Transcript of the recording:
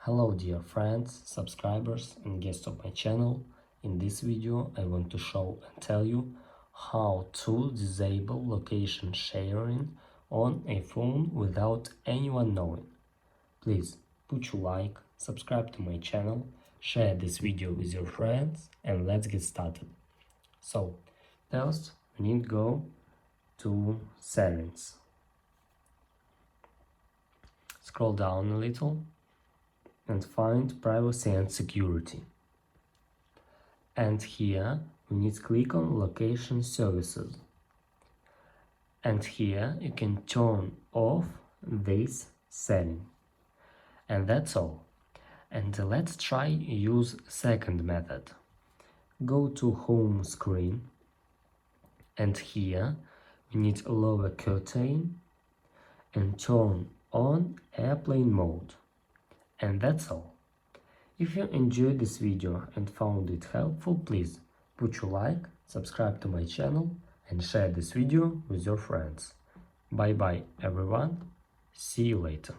Hello dear friends, subscribers and guests of my channel. In this video I want to show and tell you how to disable location sharing on a phone without anyone knowing. Please put your like, subscribe to my channel, share this video with your friends and let's get started. So first we need to go to settings. Scroll down a little and find privacy and security. And here we need to click on location services. And here you can turn off this setting. And that's all. And let's try use second method. Go to home screen and here we need lower curtain and turn on airplane mode. And that's all. If you enjoyed this video and found it helpful, please put your like, subscribe to my channel and share this video with your friends. Bye bye everyone, see you later.